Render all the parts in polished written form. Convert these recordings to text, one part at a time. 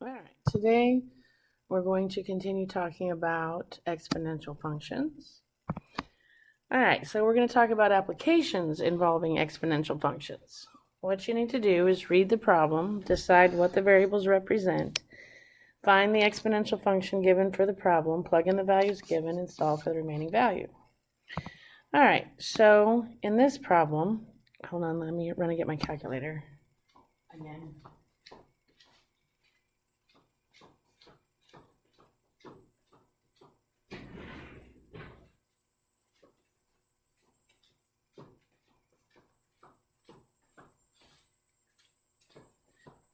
All right, today we're going to continue talking about exponential functions. All right, so we're going to talk about applications involving exponential functions. What you need to do is read the problem, decide what the variables represent, find the exponential function given for the problem, plug in the values given, and solve for the remaining value. All right, so in this problem, hold on, let me run and get my calculator again.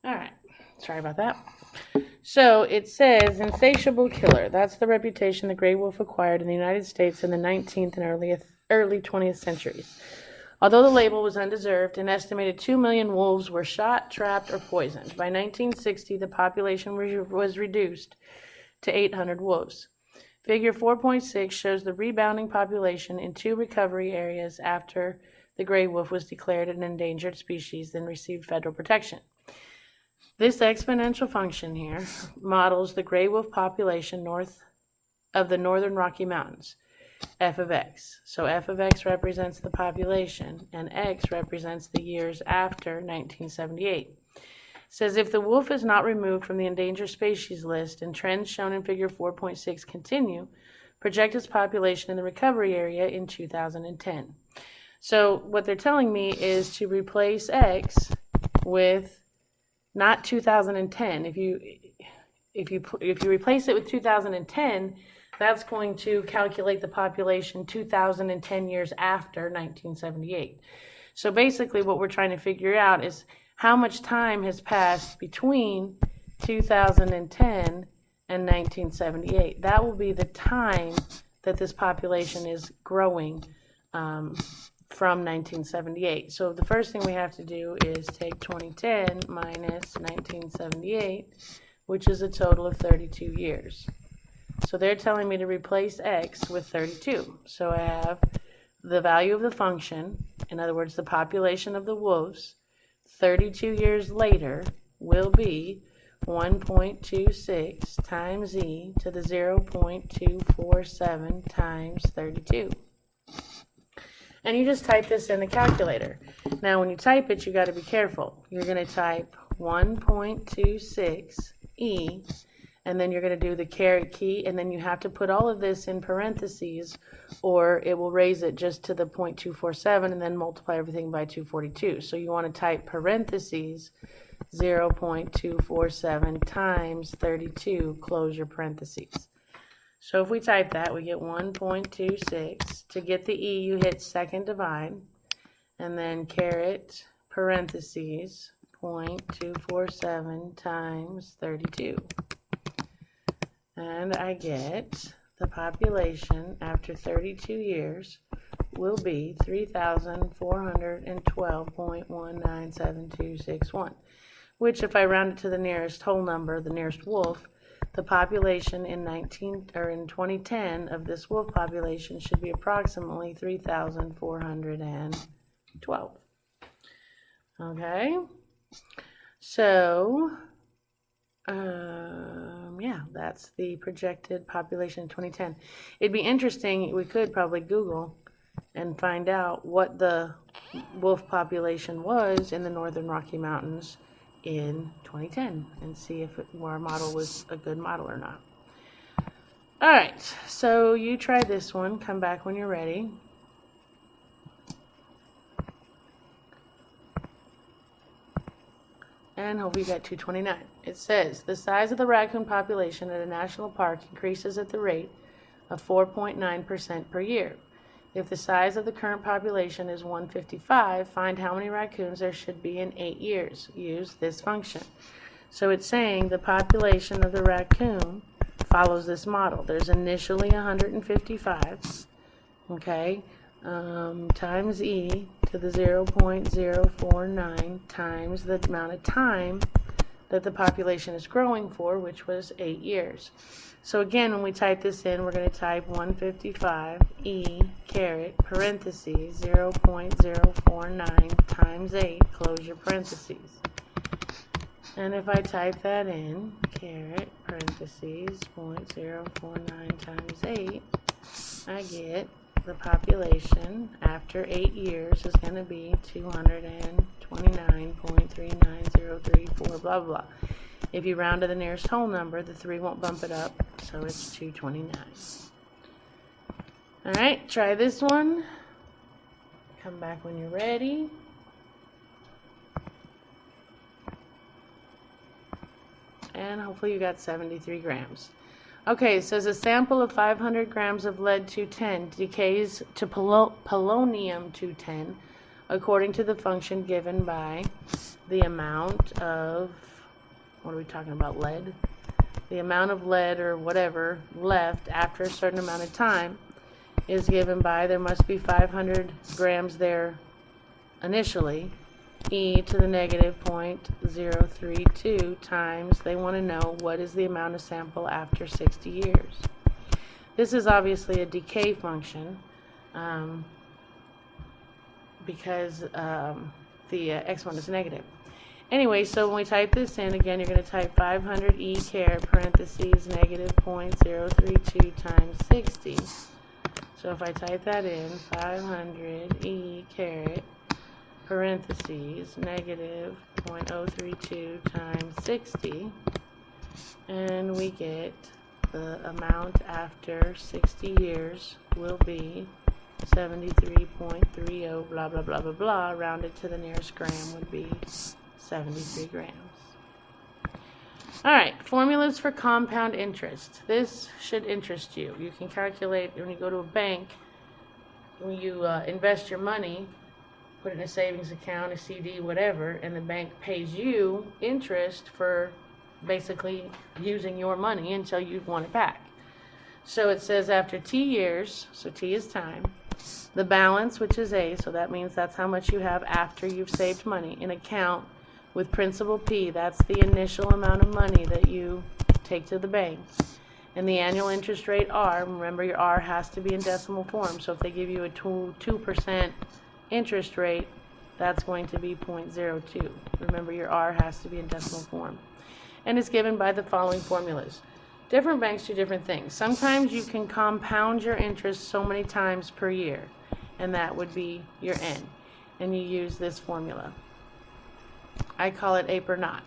All right, sorry about that. So it says, insatiable killer. That's the reputation the gray wolf acquired in the United States in the 19th and early 20th centuries. Although the label was undeserved, an estimated 2 million wolves were shot, trapped, or poisoned. By 1960, the population was reduced to 800 wolves. Figure 4.6 shows the rebounding population in 2 recovery areas after the gray wolf was declared an endangered species, then received federal protection. This exponential function here models the gray wolf population north of the northern Rocky Mountains, f of x. So f of x represents the population, and x represents the years after 1978. It says if the wolf is not removed from the endangered species list and trends shown in figure 4.6 continue, project its population in the recovery area in 2010. So what they're telling me is to replace x with not 2010. If you replace it with 2010, that's going to calculate the population 2010 years after 1978. So basically what we're trying to figure out is how much time has passed between 2010 and 1978. That will be the time that this population is growing from 1978. So the first thing we have to do is take 2010 minus 1978, which is a total of 32 years. So they're telling me to replace x with 32. So I have the value of the function, in other words, the population of the wolves, 32 years later will be 1.26 times e to the 0.247 times 32. And you just type this in the calculator. Now when you type it, you got to be careful. You're going to type 1.26 e, and then you're going to do the caret key, and then you have to put all of this in parentheses, or it will raise it just to the 0.247 and then multiply everything by 242. So you want to type parentheses 0.247 times 32, close your parentheses. So if we type that, we get 1.26. To get the e, you hit second divide, and then caret parentheses 0.247 times 32. And I get the population after 32 years will be 3,412.197261, which if I round it to the nearest whole number, the nearest wolf, the population in 2010 of this wolf population should be approximately 3,412. Okay, so yeah, that's the projected population in 2010. It'd be interesting, we could probably Google and find out what the wolf population was in the northern Rocky Mountains in 2010 and see if our model was a good model or not. All right, so you try this one. Come back when you're ready. And hope you got 229. It says the size of the raccoon population at a national park increases at the rate of 4.9% per year. If the size of the current population is 155, find how many raccoons there should be in 8 years. Use this function. So it's saying the population of the raccoon follows this model. There's initially 155, okay, times e to the 0.049 times the amount of time that the population is growing for, which was 8 years. So again, when we type this in, we're going to type 155 e caret parentheses 0.049 times 8, close your parentheses. And if I type that in, caret, parentheses, 0.049 times 8, I get the population after 8 years is going to be 229.39034, blah, blah. If you round to the nearest whole number, the 3 won't bump it up, so it's 229. All right, try this one. Come back when you're ready. And hopefully you got 73 grams. Okay, it says a sample of 500 grams of lead-210 decays to polonium-210 according to the function given by the amount of, what are we talking about, lead? The amount of lead or whatever left after a certain amount of time is given by, there must be 500 grams there initially, e to the negative 0.032 times, they want to know what is the amount of sample after 60 years. This is obviously a decay function because the exponent is negative. Anyway, so when we type this in, again, you're going to type 500 e caret parentheses negative 0.032 times 60. So if I type that in, 500 e caret parentheses negative 0.032 times 60, and we get the amount after 60 years will be 73.30 blah blah blah blah blah, rounded to the nearest gram would be 73 grams. Alright, formulas for compound interest. This should interest you. You can calculate when you go to a bank, when you invest your money, put it in a savings account, a CD, whatever, and the bank pays you interest for basically using your money until you want it back. So it says after t years, so t is time, the balance, which is A, so that means that's how much you have after you've saved money, in account with principal P, that's the initial amount of money that you take to the bank, and the annual interest rate R, remember your R has to be in decimal form, so if they give you a 2% interest rate, that's going to be 0.02. Remember your R has to be in decimal form. And it's given by the following formulas. Different banks do different things. Sometimes you can compound your interest so many times per year, and that would be your N. And you use this formula. I call it A per naught.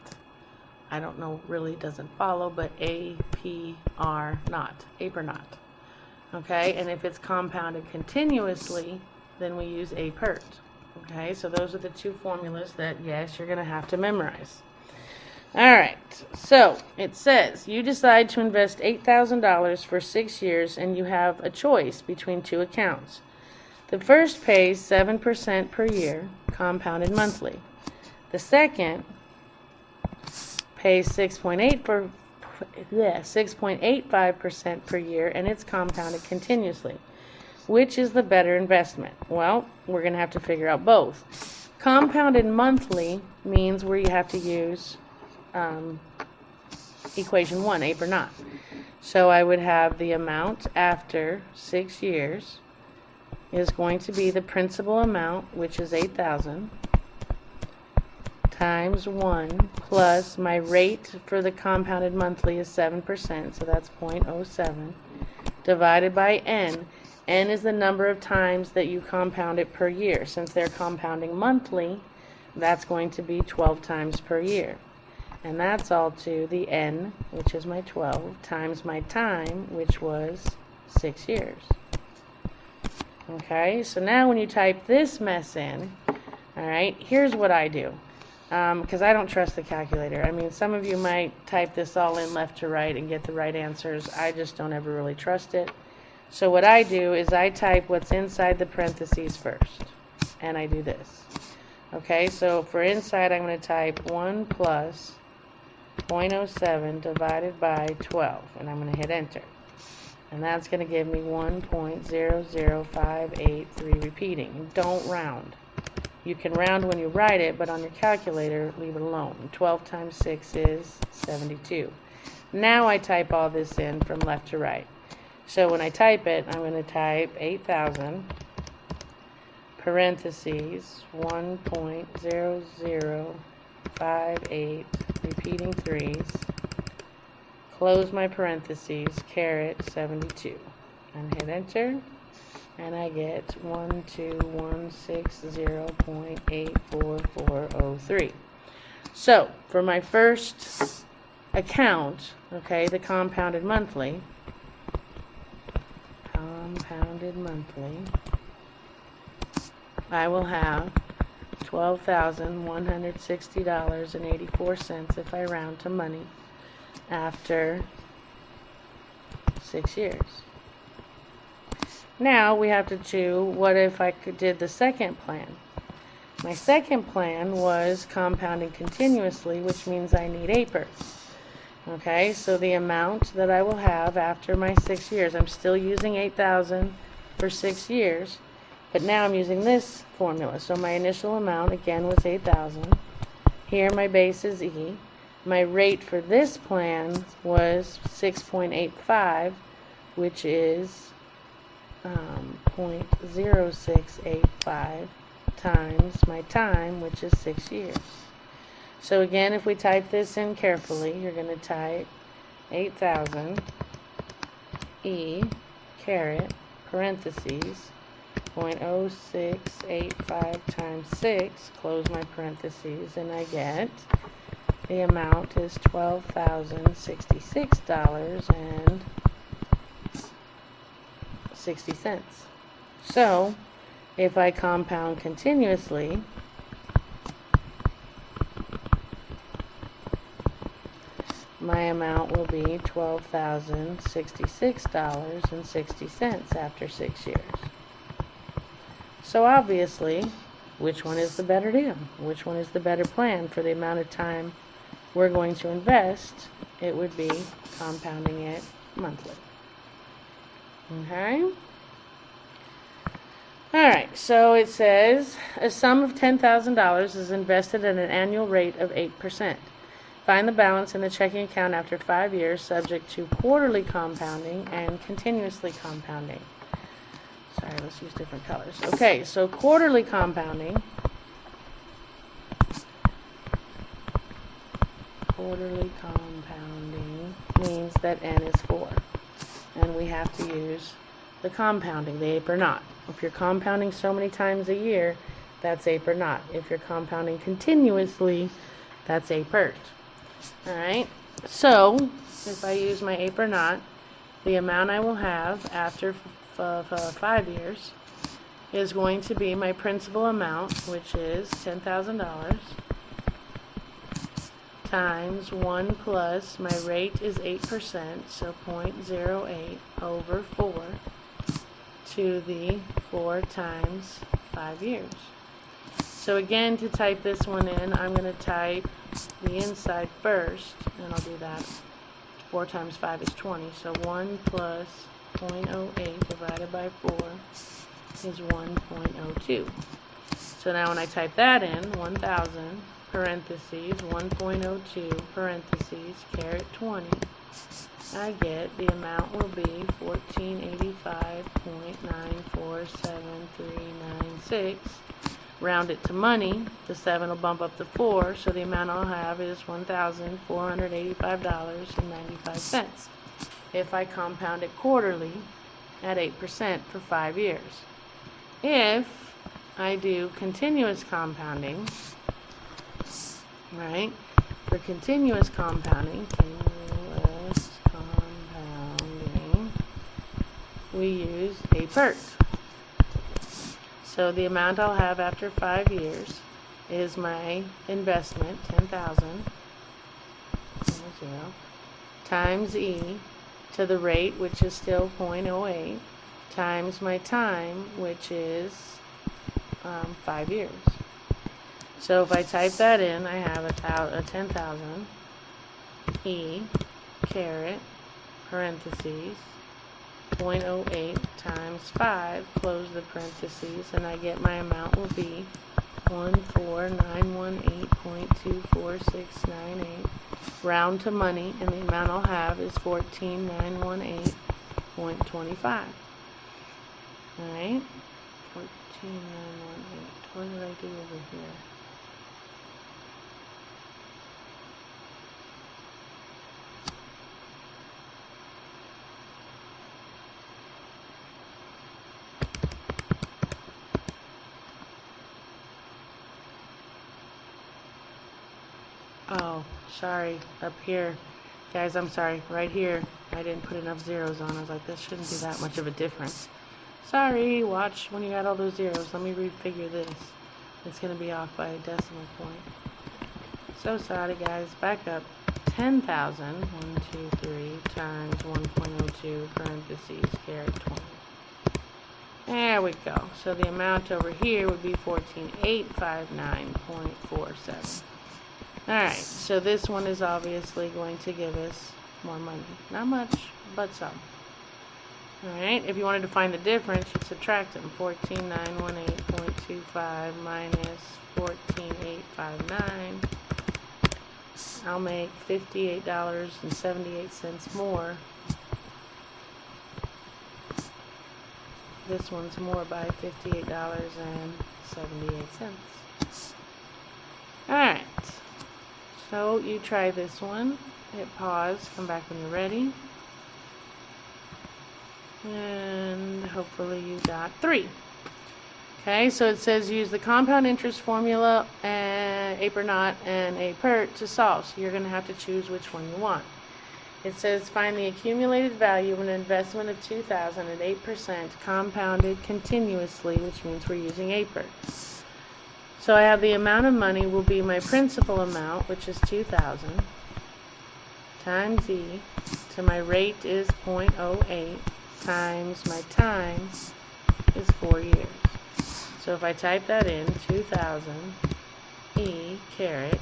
I don't know, really doesn't follow, but A, P, R, naught. A per naught. Okay, and if it's compounded continuously, then we use A pert. Okay, so those are the two formulas that, yes, you're going to have to memorize. Alright, so it says you decide to invest $8,000 for 6 years and you have a choice between two accounts. The first pays 7% per year, compounded monthly. The second pays 6.85% per year and it's compounded continuously. Which is the better investment? Well, we're going to have to figure out both. Compounded monthly means where you have to use equation 1, A per naught. So I would have the amount after 6 years is going to be the principal amount, which is 8,000, times 1 plus my rate for the compounded monthly is 7%, so that's 0.07, divided by N. N is the number of times that you compound it per year. Since they're compounding monthly, that's going to be 12 times per year. And that's all to the N, which is my 12, times my time, which was 6 years. Okay, so now when you type this mess in, all right, here's what I do. Because I don't trust the calculator. I mean, some of you might type this all in left to right and get the right answers. I just don't ever really trust it. So what I do is I type what's inside the parentheses first. And I do this. Okay, so for inside, I'm going to type 1 plus 0.07 divided by 12. And I'm going to hit enter. And that's going to give me 1.00583 repeating. Don't round. You can round when you write it, but on your calculator, leave it alone. 12 times 6 is 72. Now I type all this in from left to right. So when I type it, I'm going to type 8,000, parentheses, 1.00583 8, repeating 3's, close my parentheses, caret 72, and hit enter, and I get 12160.84403. So for my first account, okay, the compounded monthly, I will have $12,160.84 if I round to money after 6 years. Now we have to do, what if I did the second plan? My second plan was compounding continuously, which means I need APRs. Okay, so the amount that I will have after my 6 years, I'm still using 8,000 for 6 years, but now I'm using this formula. So my initial amount, again, was 8,000. Here my base is E. My rate for this plan was 6.85, which is 0.0685 times my time, which is 6 years. So again, if we type this in carefully, you're going to type 8,000 E caret parentheses 0.0685 times 6, close my parentheses, and I get the amount is $12,066.60. So if I compound continuously, my amount will be $12,066.60 after 6 years. So obviously, which one is the better deal? Which one is the better plan for the amount of time we're going to invest? It would be compounding it monthly. Okay? Alright, so it says a sum of $10,000 is invested at an annual rate of 8%. Find the balance in the checking account after 5 years, subject to quarterly compounding and continuously compounding. Sorry, let's use different colors. Okay, so quarterly compounding. Quarterly compounding means that n is 4. And we have to use the compounding, the ape or not. If you're compounding so many times a year, that's ape or not. If you're compounding continuously, that's apert. Alright, so if I use my ape or not, the amount I will have after 5 years is going to be my principal amount, which is $10,000, times 1 plus, my rate is 8%, so 0.08 over 4 to the 4 times 5 years. So again, to type this one in, I'm going to type the inside first, and I'll do that. 4 times 5 is 20, so 1 plus 0.08 divided by 4 is 1.02. So now when I type that in, 1,000 parentheses 1.02 parentheses caret 20, I get the amount will be 1485.947396. Round it to money, the 7 will bump up to 4, so the amount I'll have is $1,485.95 if I compound it quarterly at 8% for 5 years. If I do continuous compounding, right, for continuous compounding, we use apert. So the amount I'll have after 5 years is my investment, 10,000, times E to the rate, which is still 0.08, times my time, which is 5 years. So if I type that in, I have a 10,000 E caret parentheses 0.08 times 5, close the parentheses, and I get my amount will be 14918.24698. Round to money, and the amount I'll have is 14,918.25. Alright? 14,918. What did I do over here? Oh, sorry, up here. Guys, I'm sorry, right here. I didn't put enough zeros on. I was like, this shouldn't be that much of a difference. Sorry, watch when you add all those zeros. Let me refigure this. It's going to be off by a decimal point. So sorry, guys. Back up. 10,000, 1, 2, 3, times 1.02, parentheses, carry 20. There we go. So the amount over here would be 14,859.47. Alright, so this one is obviously going to give us more money. Not much, but some. Alright, if you wanted to find the difference, you'd subtract them. 14,918.25 minus 14,859. I'll make $58.78 more. This one's more by $58.78. Alright, so you try this one. Hit pause, come back when you're ready. And hopefully you got 3. Okay, so it says use the compound interest formula, A per naught and A per to solve. So you're going to have to choose which one you want. It says find the accumulated value of an investment of $2,000 at 8% compounded continuously, which means we're using A per. So I have the amount of money will be my principal amount, which is $2,000, times E, to my rate is 0.08, times my time is 4 years. So if I type that in, 2,000 E caret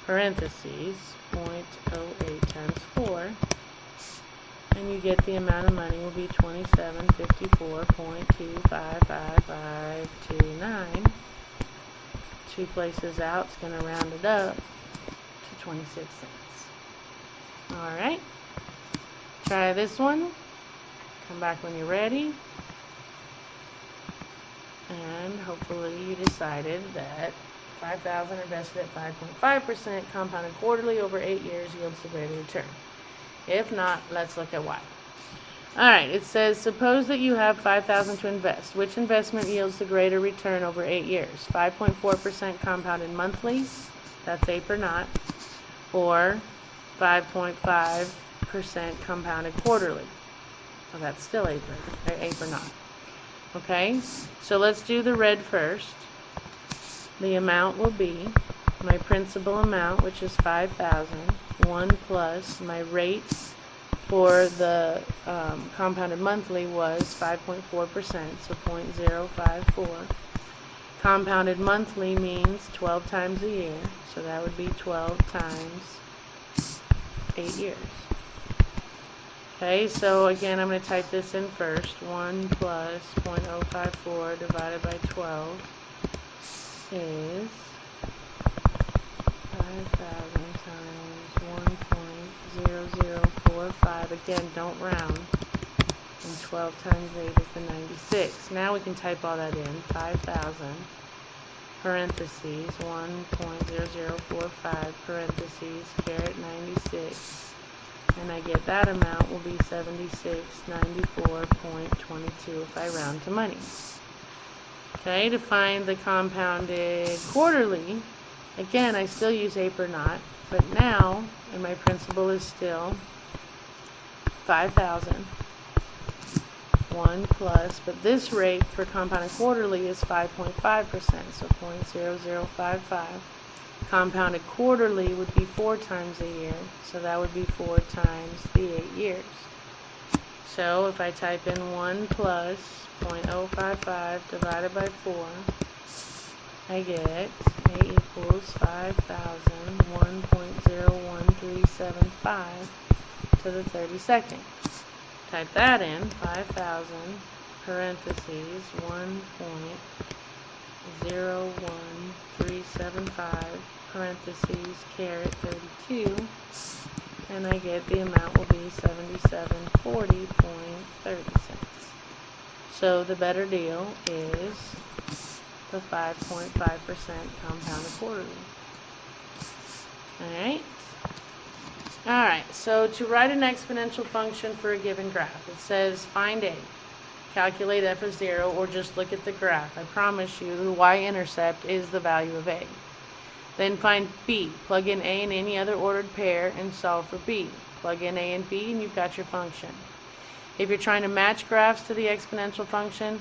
parentheses 0.08 times 4, and you get the amount of money will be 2754.255529. 2 places out, it's going to round it up to 26 cents. Alright, try this one. Come back when you're ready. And hopefully you decided that 5,000 invested at 5.5% compounded quarterly over 8 years yields the greater return. If not, let's look at why. Alright, it says suppose that you have 5,000 to invest. Which investment yields the greater return over 8 years? 5.4% compounded monthly, that's A per naught, or 5.5% compounded quarterly. Well, that's still A per naught. Okay, so let's do the red first. The amount will be my principal amount, which is 5,000, 1 plus my rate for the compounded monthly was 5.4%, so 0.054. Compounded monthly means 12 times a year, so that would be 12 times 8 years. Okay, so again, I'm going to type this in first. 1 plus 0.054 divided by 12 is 5,000 times 1.0045. Again, don't round. And 12 times 8 is the 96. Now we can type all that in. 5,000 parentheses 1.0045 parentheses caret 96. And I get that amount will be 7694.22 if I round to money. Okay, to find the compounded quarterly, again, I still use A per naught, but now, and my principal is still 5,000, 1 plus, but this rate for compounded quarterly is 5.5%, so 0.0055. Compounded quarterly would be 4 times a year, so that would be 4 times the 8 years. So if I type in 1 plus 0.055 divided by 4, I get A equals 5,000, 1.01375 to the 32nd. Type that in, 5,000 parentheses 1.01375 parentheses caret 32, and I get the amount will be 7740.30 cents. So the better deal is the 5.5% compounded quarterly. Alright, so to write an exponential function for a given graph, it says find A. Calculate f of 0, or just look at the graph. I promise you the y-intercept is the value of A. Then find b. Plug in a and any other ordered pair and solve for b. Plug in a and b and you've got your function. If you're trying to match graphs to the exponential function,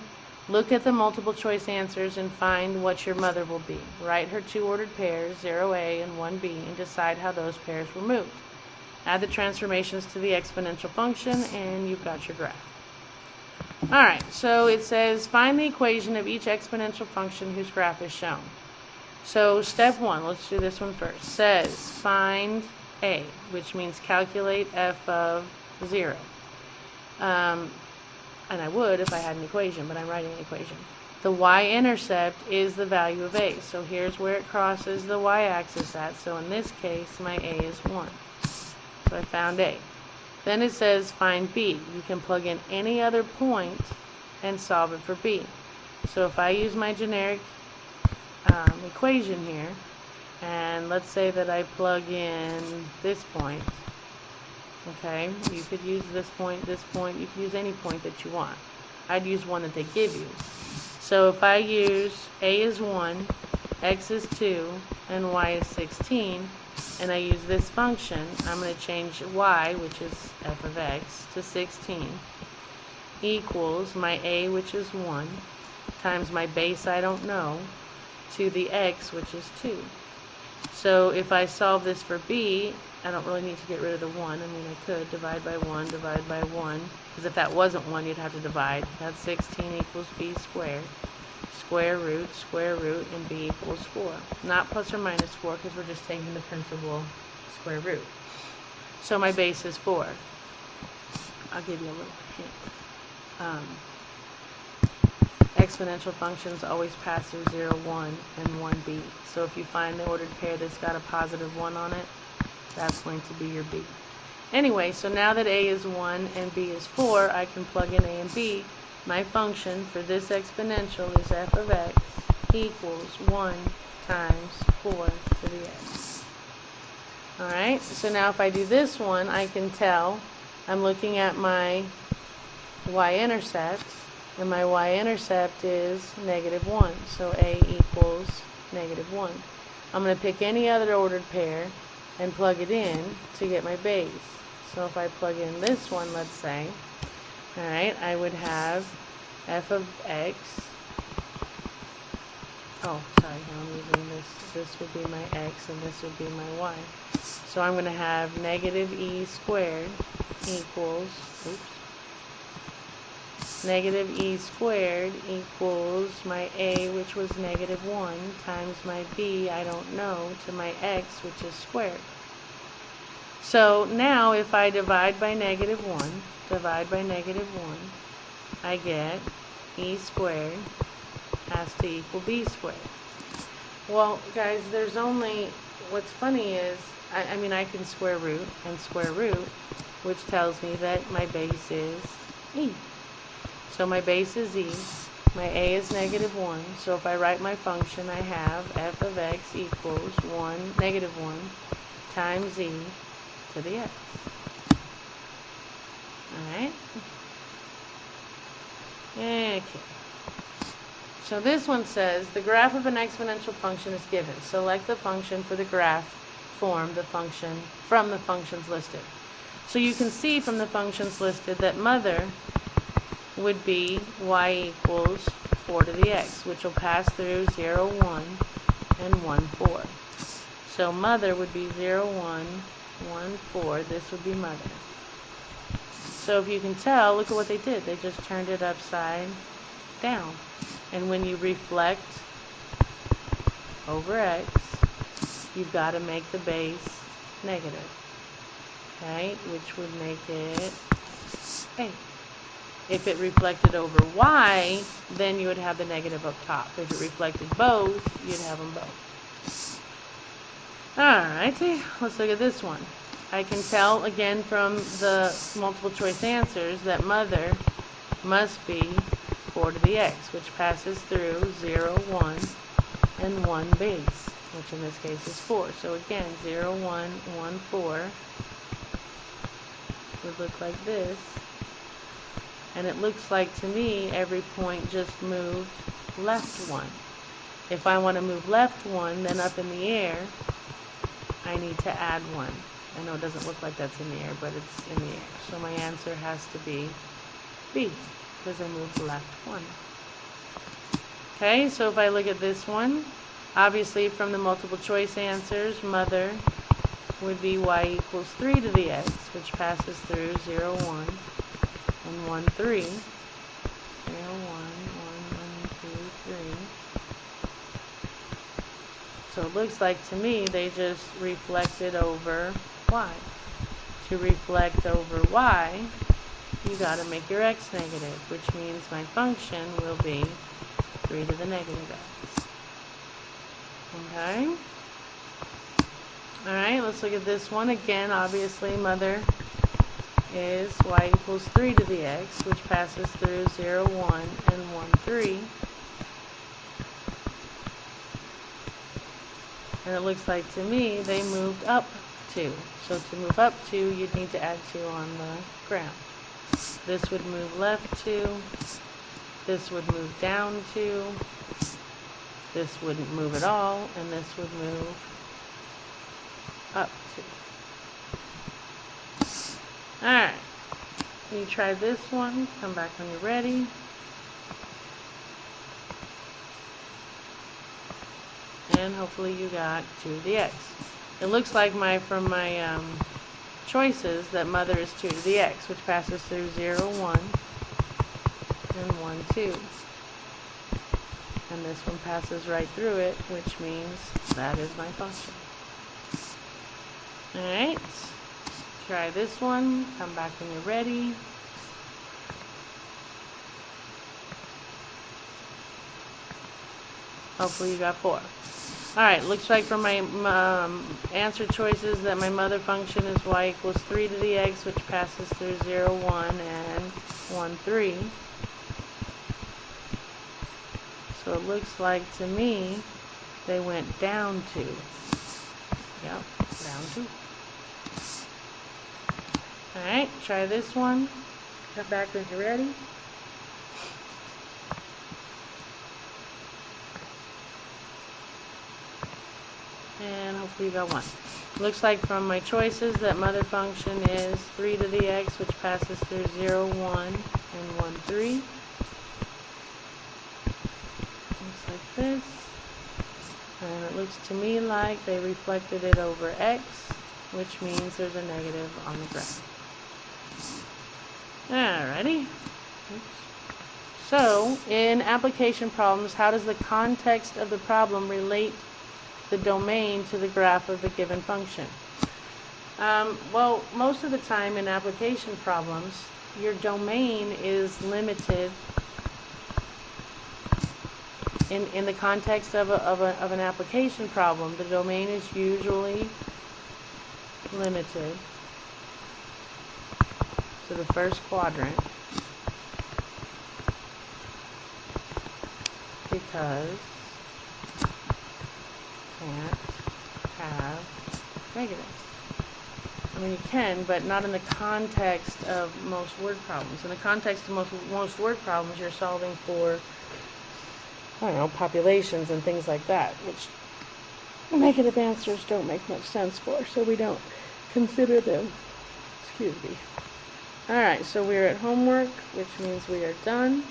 look at the multiple choice answers and find what your mother will be. Write her two ordered pairs, 0a and 1b, and decide how those pairs were moved. Add the transformations to the exponential function and you've got your graph. Alright, so it says find the equation of each exponential function whose graph is shown. So step 1, let's do this one first, says find a, which means calculate f of 0. And I would if I had an equation, but I'm writing an equation. The y-intercept is the value of a. So here's where it crosses the y-axis at. So in this case, my a is 1. So I found a. Then it says find b. You can plug in any other point and solve it for b. So if I use my generic equation here, and let's say that I plug in this point. Okay, you could use this point, you could use any point that you want. I'd use one that they give you. So if I use a is 1, x is 2, and y is 16, and I use this function, I'm going to change y, which is f of x, to 16, equals my a, which is 1, times my base I don't know, to the x, which is 2. So if I solve this for b, I don't really need to get rid of the 1. I mean, I could divide by 1, divide by 1. Because if that wasn't 1, you'd have to divide. That's 16 equals b squared. Square root, and b equals 4. Not plus or minus 4, because we're just taking the principal square root. So my base is 4. I'll give you a little hint. Exponential functions always pass through 0, 1, and 1b. So if you find the ordered pair that's got a positive 1 on it, that's going to be your b. Anyway, so now that a is 1 and b is 4, I can plug in a and b. My function for this exponential is f of x equals 1 times 4 to the x. Alright, so now if I do this one, I can tell I'm looking at my y-intercept, and my y-intercept is negative 1. So a equals negative 1. I'm going to pick any other ordered pair and plug it in to get my base. So if I plug in this one, let's say, alright, I would have f of x, oh, sorry, I'm using this would be my x and this would be my y. So I'm going to have negative e squared equals, negative e squared equals my a, which was negative 1, times my b, I don't know, to my x, which is squared. So now if I divide by negative 1, I get e squared has to equal b squared. Well, guys, there's only, what's funny is, I mean, I can square root and square root, which tells me that my base is e. So my base is e, my a is negative 1, so if I write my function, I have f of x equals negative 1 times e to the x. Alright? Okay. So this one says, the graph of an exponential function is given. Select the function for the graph form the function from the functions listed. So you can see from the functions listed that mother would be y equals 4 to the x, which will pass through 0, 1, and 1, 4. So mother would be 0, 1, 1, 4. This would be mother. So if you can tell, look at what they did. They just turned it upside down. And when you reflect over x, you've got to make the base negative. Okay, which would make it a. If it reflected over y, then you would have the negative up top. If it reflected both, you'd have them both. Alrighty, let's look at this one. I can tell, again, from the multiple choice answers that mother must be 4 to the x, which passes through 0, 1, and 1 base, which in this case is 4. So again, 0, 1, 1, 4 would look like this. And it looks like to me every point just moved left 1. If I want to move left 1, then up in the air, I need to add 1. I know it doesn't look like that's in the air, but it's in the air. So my answer has to be B, because I moved left 1. Okay, so if I look at this one, obviously from the multiple choice answers, mother would be y equals 3 to the x, which passes through 0, 1, and 1, 3. 0, 1, 1, 1, 2, 3. So it looks like to me they just reflected over y. To reflect over y, you got to make your x negative, which means my function will be 3 to the negative x. Okay? Alright, let's look at this one. Again, obviously, mother is y equals 3 to the x, which passes through 0, 1, and 1, 3. And it looks like to me they moved up 2. So to move up 2, you'd need to add 2 on the graph. This would move left 2. This would move down 2. This wouldn't move at all. And this would move up 2. Alright. You try this one. Come back when you're ready. And hopefully you got 2 to the x. It looks like from my choices that mother is 2 to the x, which passes through 0, 1, and 1, 2. And this one passes right through it, which means that is my function. Alright, try this one. Come back when you're ready. Hopefully you got 4. Alright, looks like from my answer choices that my mother function is y equals 3 to the x, which passes through 0, 1, and 1, 3. So it looks like to me they went down 2. Yep, down 2. Alright, try this one. Come back when you're ready. And hopefully you got 1. Looks like from my choices that mother function is 3 to the x, which passes through 0, 1, and 1, 3. Looks like this. And it looks to me like they reflected it over x, which means there's a negative on the graph. Alrighty. So, in application problems, how does the context of the problem relate the domain to the graph of the given function? Well, most of the time in application problems, your domain is limited in the context of an application problem. The domain is usually limited to the first quadrant because can't have negatives. I mean, you can, but not in the context of most word problems. In the context of most word problems, you're solving for, I don't know, populations and things like that, which negative answers don't make much sense for, so we don't consider them. Excuse me. Alright, so we're at homework, which means we are done.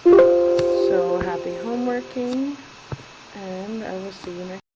So happy homeworking, and I will see you next time.